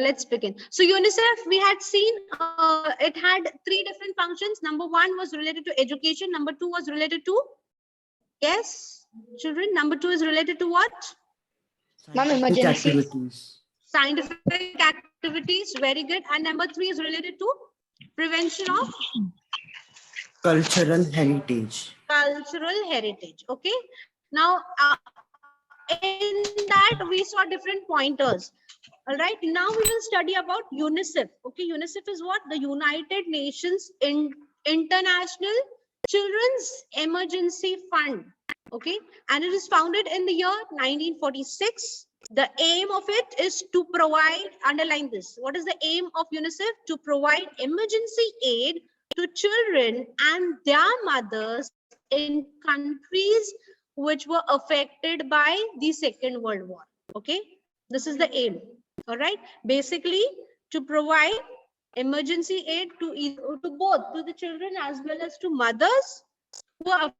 let's begin. So UNICEF, we had seen it had three different functions. Number one was related to education. Number two was related to, yes, children. Number two is related to what? Ma'am, emergency. Activities. Scientific activities. Very good. And number three is related to prevention of Cultural heritage. cultural heritage. Okay. Now, in that we saw different pointers. All right. Now we will study about UNICEF. Okay. UNICEF is what? The United Nations International Children's Emergency Fund. Okay. And it is founded in the year 1946. The aim of it is to provide, underline this. What is the aim of UNICEF? To provide emergency aid to children and their mothers in countries which were affected by the Second World War. Okay, this is the aim. All right, basically to provide emergency aid to both to the children as well as to mothers who are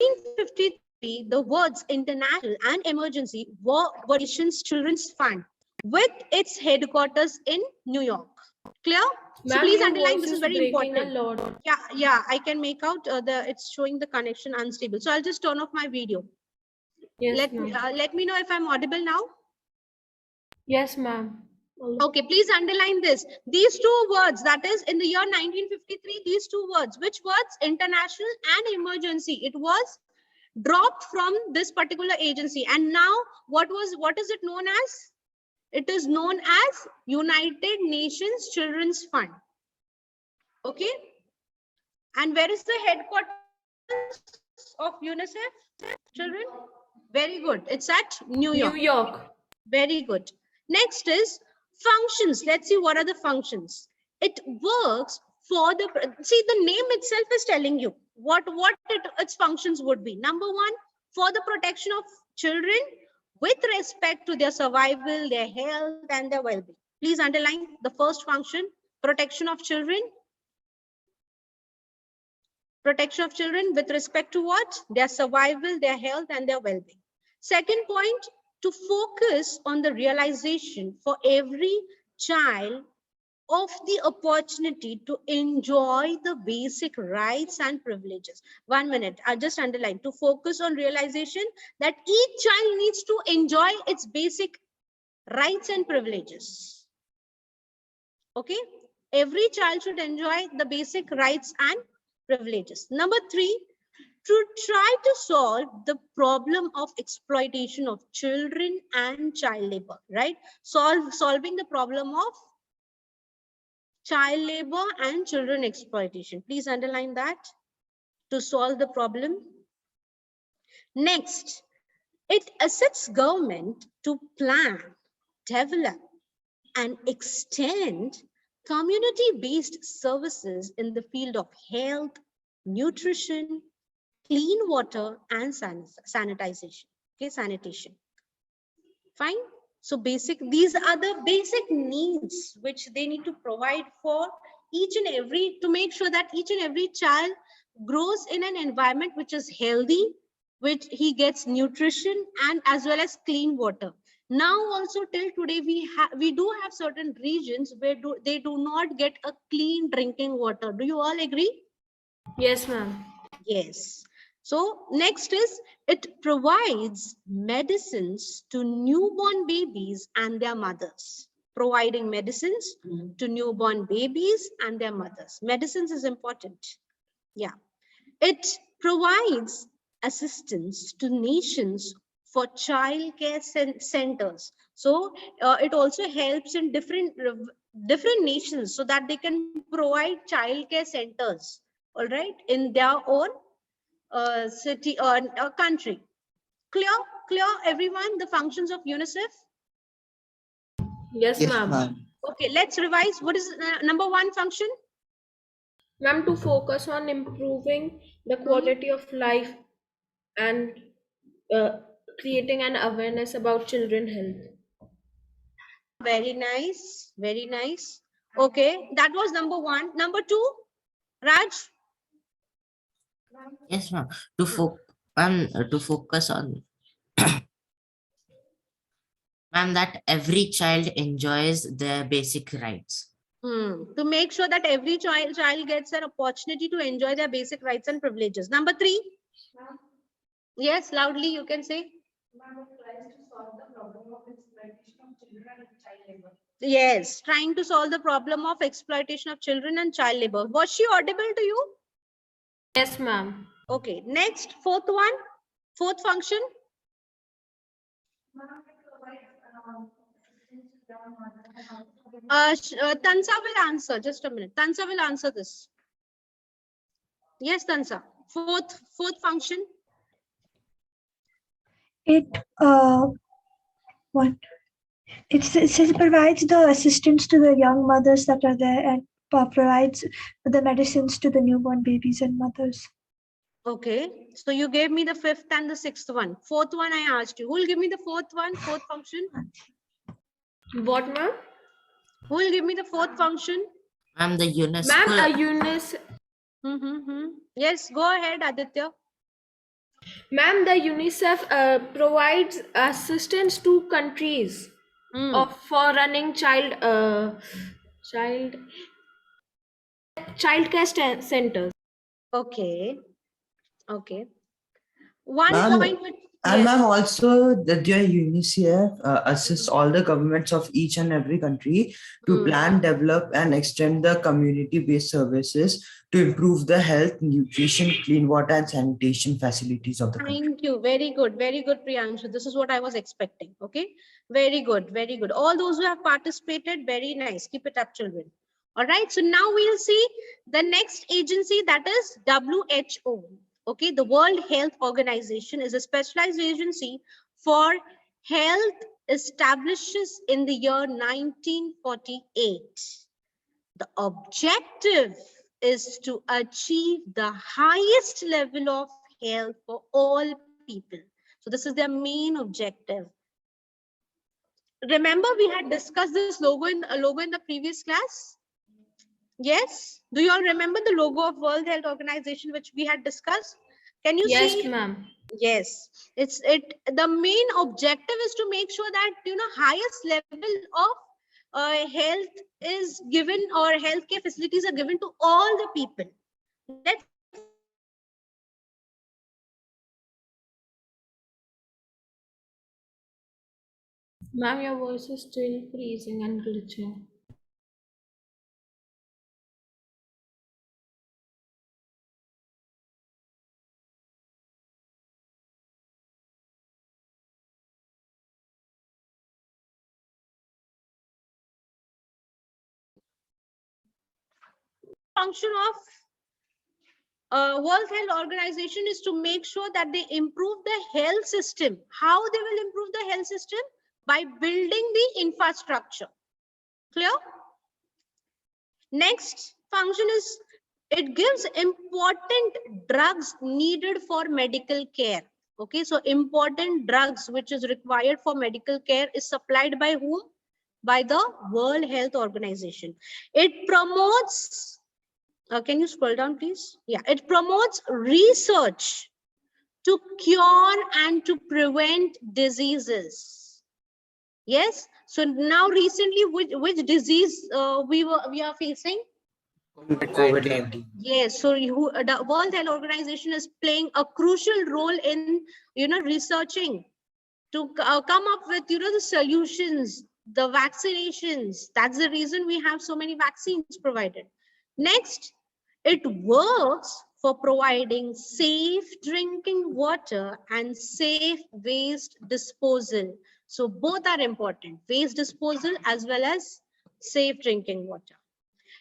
in 1953, the words international and emergency were nation's children's fund with its headquarters in New York. Clear? So please underline, this is very important. Yeah, I can make out it's showing the connection unstable. So I'll just turn off my video. Yes, Let me know if I'm audible now. yes, ma'am. Okay, please underline this. These two words, that is in the year 1953, these two words, which words? International and emergency. It was dropped from this particular agency. And now what is it known as? It is known as United Nations Children's Fund. Okay. And where is the headquarters of UNICEF? Children? Very good. It's at New York. New York. Very good. Next is functions. Let's see what are the functions. It works for the, see the name itself is telling you what its functions would be. Number one, for the protection of children with respect to their survival, their health and their well-being. Please underline the first function, protection of children. Protection of children with respect to what? Their survival, their health and their well-being. Second point, to focus on the realization for every child of the opportunity to enjoy the basic rights and privileges. 1 minute, I'll just underline, to focus on realization that each child needs to enjoy its basic rights and privileges. Okay, every child should enjoy the basic rights and privileges. Number three, to try to solve the problem of exploitation of children and child labor, right? Solving the problem of child labor and children exploitation. Please underline that, to solve the problem. Next, it assists government to plan, develop, and extend community-based services in the field of health, nutrition, clean water, and sanitization. Okay, sanitation. Fine. So these are the basic needs which they need to provide for each and every, to make sure that each and every child grows in an environment which is healthy, which he gets nutrition and as well as clean water. Now also till today we do have certain regions where they do not get a clean drinking water. Do you all agree? Yes, ma'am. Yes. So next is, it provides medicines to newborn babies and their mothers. Providing medicines to newborn babies and their mothers. Medicines is important. Yeah. It provides assistance to nations for child care centers. So it also helps in different nations so that they can provide child care centers, all right, in their own city or country. Clear everyone, the functions of UNICEF? Yes, ma'am. Okay, let's revise. What is number one function? Ma'am, to focus on improving the quality of life and creating an awareness about children health. Very nice, very nice. Okay, that was number one. Number two, Raj? Yes, ma'am. To focus on, ma'am, that every child enjoys their basic rights. To make sure that every child gets an opportunity to enjoy their basic rights and privileges. Number 3. Yes, loudly you can say. Yes, trying to solve the problem of exploitation of children and child labor. Was she audible to you? Yes, ma'am. Okay, next, fourth one, fourth function. Tansa will answer, just a minute. Tansa will answer this. Yes, Tansa. Fourth function. It what it provides the assistance to the young mothers that are there and provides the medicines to the newborn babies and mothers. Okay, so you gave me the fifth and the sixth one. Fourth one I asked you. Who will give me the fourth one, fourth function? What, ma'am? Who will give me the fourth function? Ma'am, the Ma'am, UNESCO. Yes, go ahead, Aditya. Ma'am, the UNICEF provides assistance to countries for running childcare centers. Okay. Okay. One Ma'am, point. and Yes. ma'am, also that your UNICEF assists all the governments of each and every country to plan, develop, and extend the community-based services to improve the health, nutrition, clean water, and sanitation facilities of the country. Thank you. Very good. Very good, Priyanshu. This is what I was expecting. Okay. Very good. Very good. All those who have participated, very nice. Keep it up, children. All right. So now we'll see the next agency, that is WHO. Okay. The World Health Organization is a specialized agency for health established in the year 1948. The objective is to achieve the highest level of health for all people. So this is their main objective. Remember, we had discussed this logo in the previous class. Yes. Do you all remember the logo of World Health Organization which we had discussed? Can you Yes, see? ma'am. Yes. The main objective is to make sure that highest level of health is given, or healthcare facilities are given to all the people. Let's Ma'am, your voice is still freezing and glitching. function of World Health Organization is to make sure that they improve the health system. How they will improve the health system? By building the infrastructure. Clear? Next function is it gives important drugs needed for medical care. Okay, so important drugs which is required for medical care is supplied by whom? By the World Health Organization. It promotes can you scroll down, please? Yeah, it promotes research to cure and to prevent diseases. Yes. So now recently, which disease we are facing? COVID-19. Yes. So the World Health Organization is playing a crucial role in researching to come up with the solutions, the vaccinations. That's the reason we have so many vaccines provided. Next, it works for providing safe drinking water and safe waste disposal. So both are important, waste disposal as well as safe drinking water.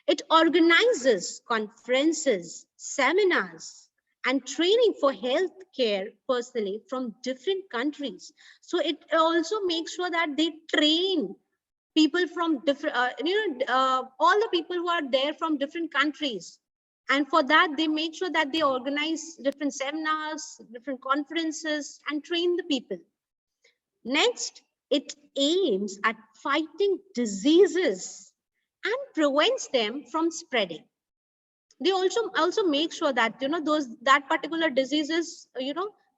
It organizes conferences, seminars, and training for healthcare personnel from different countries. So it also makes sure that they train people from different, all the people who are there from different countries. And for that, they make sure that they organize different seminars, different conferences, and train the people. Next, it aims at fighting diseases and prevents them from spreading. They also make sure that that particular disease is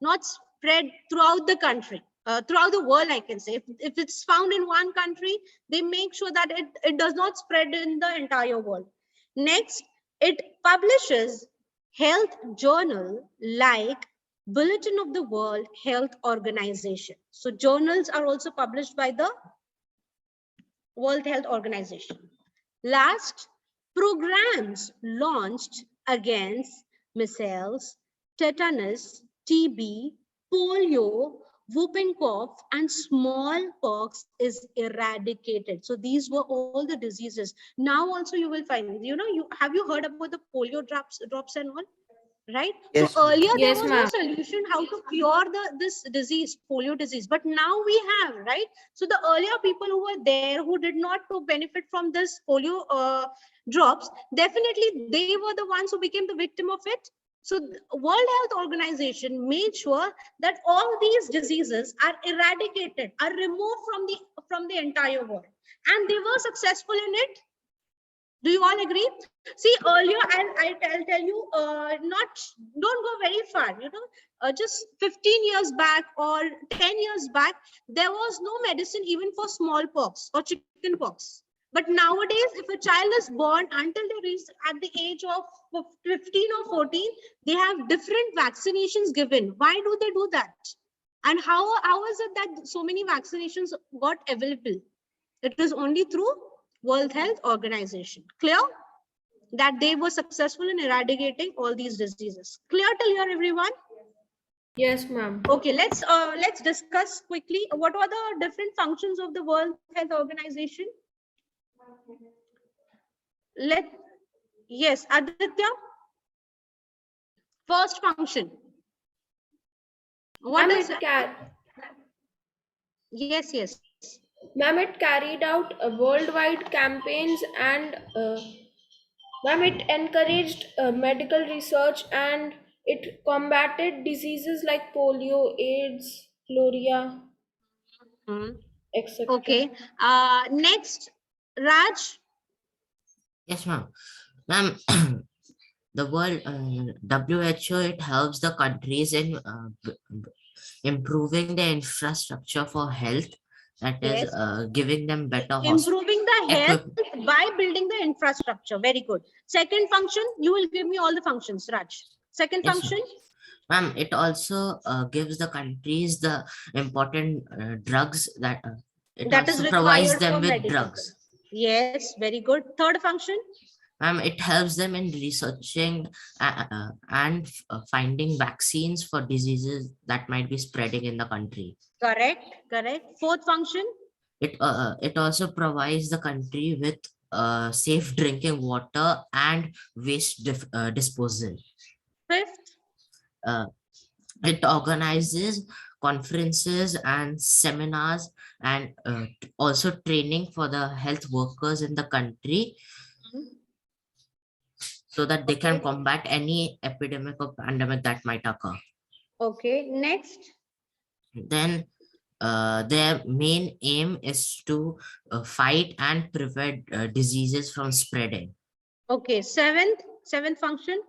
not spread throughout the country, throughout the world, I can say. If it's found in one country, they make sure that it does not spread in the entire world. Next, it publishes health journal like Bulletin of the World Health Organization. So journals are also published by the World Health Organization. Last, programs launched against measles, tetanus, TB, polio, whooping cough, and smallpox is eradicated. So these were all the diseases. Now also you will find, have you heard about the polio drops and all? Right? Yes, So earlier there Yes, was ma'am. no solution how to cure this disease, polio disease, but now we have, right? So the earlier people who were there who did not benefit from this polio drops, definitely they were the ones who became the victim of it. So the World Health Organization made sure that all these diseases are eradicated, are removed from the entire world, and they were successful in it. Do you all agree? See, earlier, I'll tell you, don't go very far, just 15 years back or 10 years back, there was no medicine even for smallpox or chicken pox. But nowadays, if a child is born until they reach at the age of 15 or 14, they have different vaccinations given. Why do they do that? And how is it that so many vaccinations got available? It is only through World Health Organization. Clear? That they were successful in eradicating all these diseases. Clear till here, everyone? Yes, ma'am. Okay, let's discuss quickly what are the different functions of the World Health Organization. Yes, Aditya. First function. What Ma'am, is it yes. Ma'am, it carried out worldwide campaigns and ma'am, it encouraged medical research and it combated diseases like polio, AIDS, chloria, etc. Okay. Next, Raj. Yes, ma'am. Ma'am, the world WHO, it helps the countries in improving the infrastructure for health, that is Yes. giving them better Improving the health equipment. by building the infrastructure. Very good. Second function, you will give me all the functions, Raj. Second Yes, function. ma'am, it also gives the countries the important drugs that it That is also provides required them for with medical. drugs. Yes, very good. Third function. It helps them in researching and finding vaccines for diseases that might be spreading in the country. Correct. Fourth function. It also provides the country with safe drinking water and waste disposal. Fifth. It organizes conferences and seminars and also training for the health workers in the country so that they can combat any epidemic or pandemic that might occur. Okay. Next. Then their main aim is to fight and prevent diseases from spreading. Okay. Seventh function.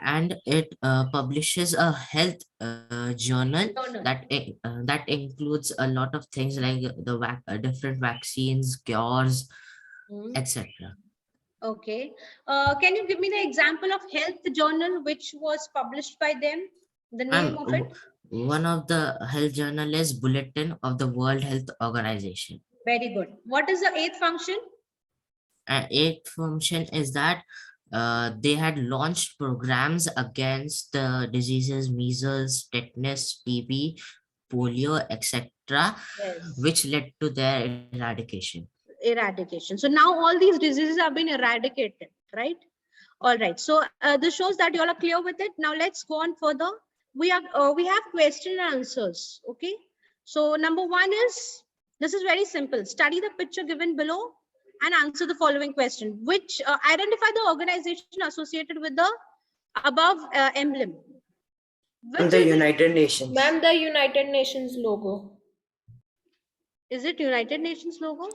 And it publishes a health journal that includes a lot of things like the different vaccines, cures, etc. Okay. Can you give me the example of health journal which was published by them? The name of it? One of the health journal is Bulletin of the World Health Organization. Very good. What is the eighth function? Eighth function is that they had launched programs against the diseases measles, tetanus, TB, polio, etc., which led to their eradication. So now all these diseases have been eradicated, right? All right. So this shows that you all are clear with it. Now let's go on further. We have question and answers. Okay. So number one is, this is very simple. Study the picture given below and answer the following question. Which identify the organization associated with the above emblem. The United Nations. Ma'am, the United Nations logo. Is it United Nations logo?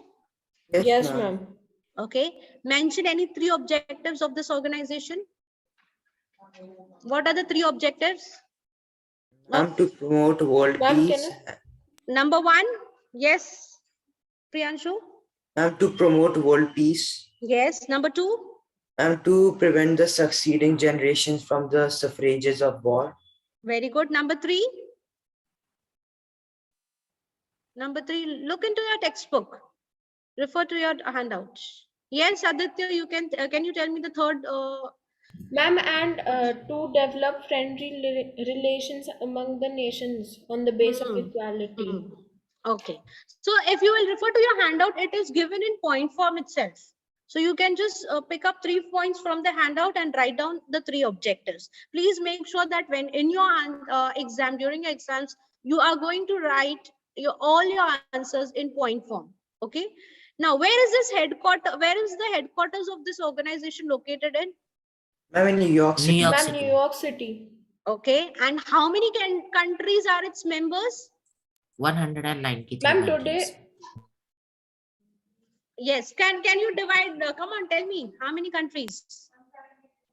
Yes, ma'am. Okay. Mention any 3 objectives of this organization. What are the 3 objectives? Ma'am, to promote world Ma'am, peace. Number 1. Yes. Priyanshu. Ma'am, to promote world peace. Yes. Number 2. Ma'am, to prevent the succeeding generations from the suffrages of war. Very good. Number 3. Number 3. Look into your textbook. Refer to your handout. Yes, Aditya, you can you tell me the third? Ma'am, and to develop friendly relations among the nations on the base of equality. Okay. So if you will refer to your handout, it is given in point form itself. So you can just pick up 3 points from the handout and write down the 3 objectives. Please make sure that when in your exam, during your exams, you are going to write all your answers in point form. Okay. Now, where is this headquarters? Where is the headquarters of this organization located in? Ma'am, in New York City. New York Ma'am, City. New York City. Okay. And how many countries are its members? 193 Ma'am, countries. today, Yes. Can you divide? Come on, tell me how many countries?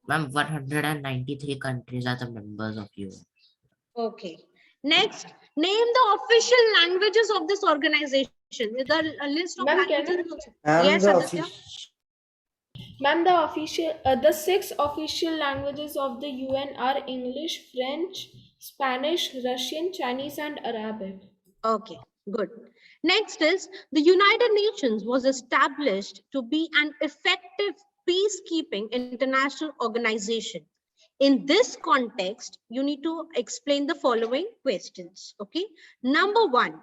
Ma'am, 193 countries are the members of UN. Okay. Next, name the official languages of this organization. The list of Ma'am, can languages. Ma'am, Yes, the Aditya. ma'am, the 6 official languages of the UN are English, French, Spanish, Russian, Chinese, and Arabic. Okay, good. Next is the United Nations was established to be an effective peacekeeping international organization. In this context, you need to explain the following questions. Okay. Number 1,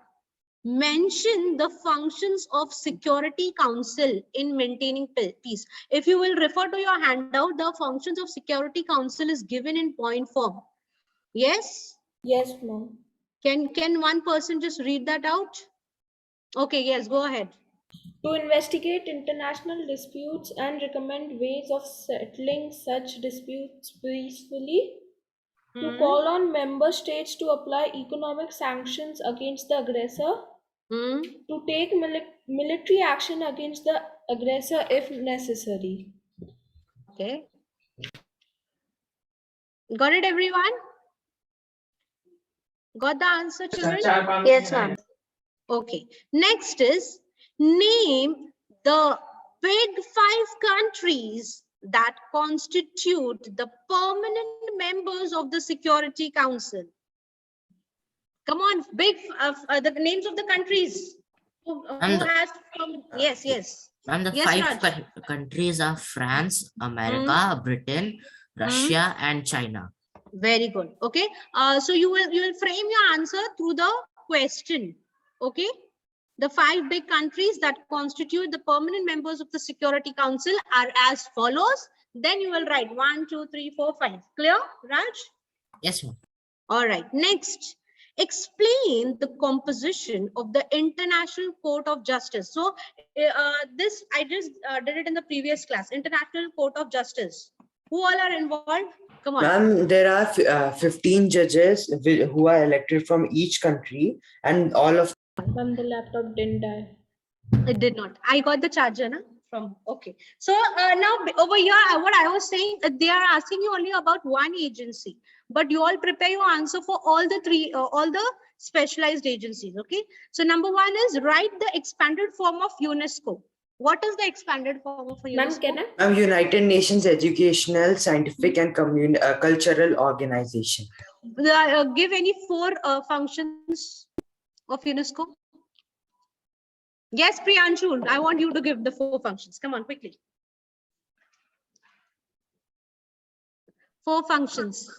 mention the functions of Security Council in maintaining peace. If you will refer to your handout, the functions of Security Council is given in point form. Yes. Yes, ma'am. Can one person just read that out? Okay, yes, go ahead. To investigate international disputes and recommend ways of settling such disputes peacefully. To call on member states to apply economic sanctions against the aggressor. To take military action against the aggressor if necessary. Okay. Got it, everyone? Got the answer, children? Yes, ma'am. Okay. Next is name the big 5 countries that constitute the permanent members of the Security Council. Come on, the names of the countries. Who has yes, yes. And the Yes, 5 Raj. countries are France, America, Britain, Russia, and China. Very good. Okay. So you will frame your answer through the question. Okay. The 5 big countries that constitute the permanent members of the Security Council are as follows. Then you will write 1, 2, 3, 4, 5. Clear, Raj? Yes, ma'am. All right. Next, explain the composition of the International Court of Justice. So this I just did it in the previous class. International Court of Justice. Who all are involved? Come on. Ma'am, there are 15 judges who are elected from each country, and all of. Ma'am, the laptop didn't die. It did not. I got the charger from. Okay. So now over here, what I was saying, they are asking you only about one agency, but you all prepare your answer for all the 3, all the specialized agencies. Okay. So number 1 is write the expanded form of UNESCO. What is the expanded form of UNESCO? Ma'am, can I? Ma'am, United Nations Educational, Scientific, and Cultural Organization. Give any 4 functions of UNESCO. Yes, Priyanshu, I want you to give the 4 functions. Come on, quickly. 4 functions.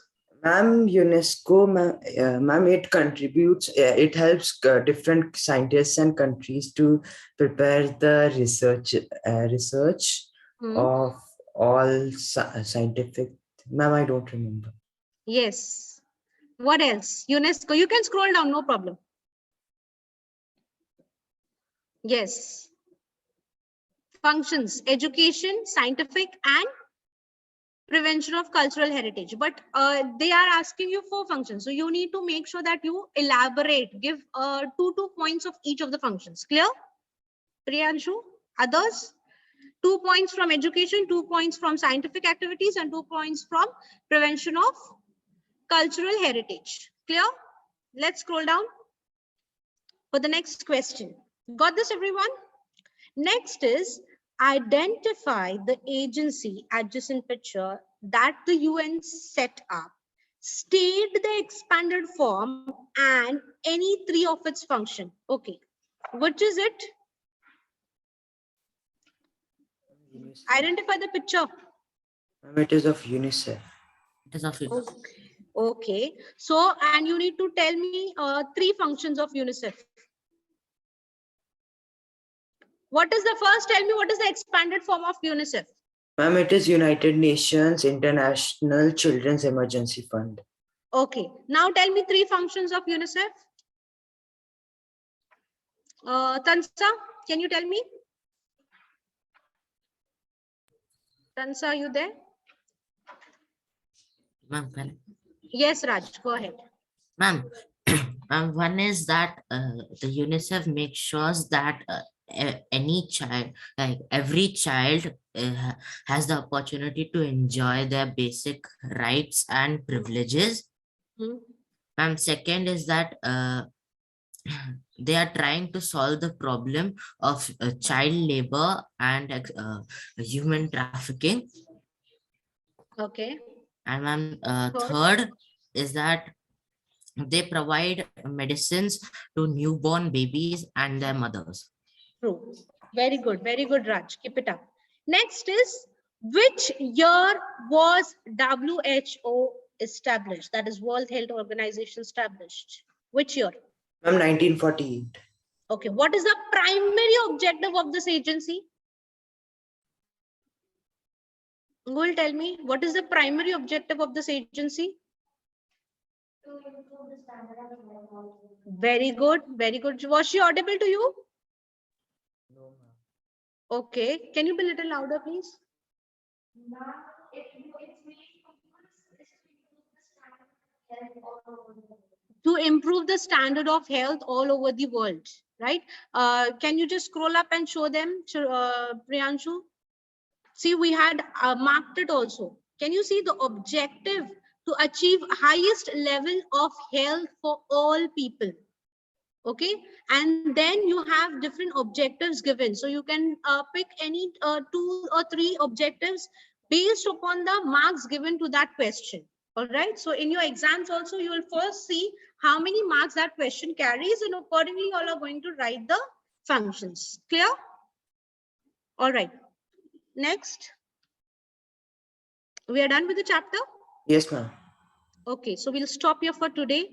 Ma'am, UNESCO, ma'am, it contributes, it helps different scientists and countries to prepare the research of all scientific. Ma'am, I don't remember. Yes. What else? UNESCO. You can scroll down, no problem. Yes. Functions: education, scientific, and prevention of cultural heritage. But they are asking you 4 functions. So you need to make sure that you elaborate, give 2 points of each of the functions. Clear? Priyanshu? Others? 2 points from education, 2 points from scientific activities, and 2 points from prevention of cultural heritage. Clear? Let's scroll down for the next question. Got this, everyone? Next is identify the agency adjacent picture that the UN set up. State the expanded form and any 3 of its function. Okay, which is it? Identify the picture. It is of UNICEF. It is of Okay. So, and you need to tell me 3 functions of UNICEF. What is the first? Tell me what is the expanded form of UNICEF? Ma'am, it is United Nations International Children's Emergency Fund. Okay. Now tell me 3 functions of UNICEF. Tansa, can you tell me? Tansa, are you there? Ma'am, Yes, Raj, go ahead. ma'am, one is that the UNICEF makes sure that any child, like every child, has the opportunity to enjoy their basic rights and privileges. And second is that they are trying to solve the problem of child labor and human trafficking. Okay. And third is that they provide medicines to newborn babies and their mothers. True. Very good, Raj. Keep it up. Next is, which year was WHO established? That is World Health Organization established. Which year? Ma'am, 1948. Okay. What is the primary objective of this agency? Who will tell me what is the primary objective of this agency? Very good. Was she audible to you? No, ma'am. Okay. Can you be a little louder, please? To improve the standard of health all over the world, right? Can you just scroll up and show them, Priyanshu? See, we had marked it also. Can you see the objective to achieve highest level of health for all people? Okay, and then you have different objectives given. So you can pick any 2 or 3 objectives based upon the marks given to that question. All right. So in your exams also, you will first see how many marks that question carries, and accordingly, all are going to write the functions. Clear? All right. Next. We are done with the chapter. Yes, ma'am. Okay, so we'll stop here for today.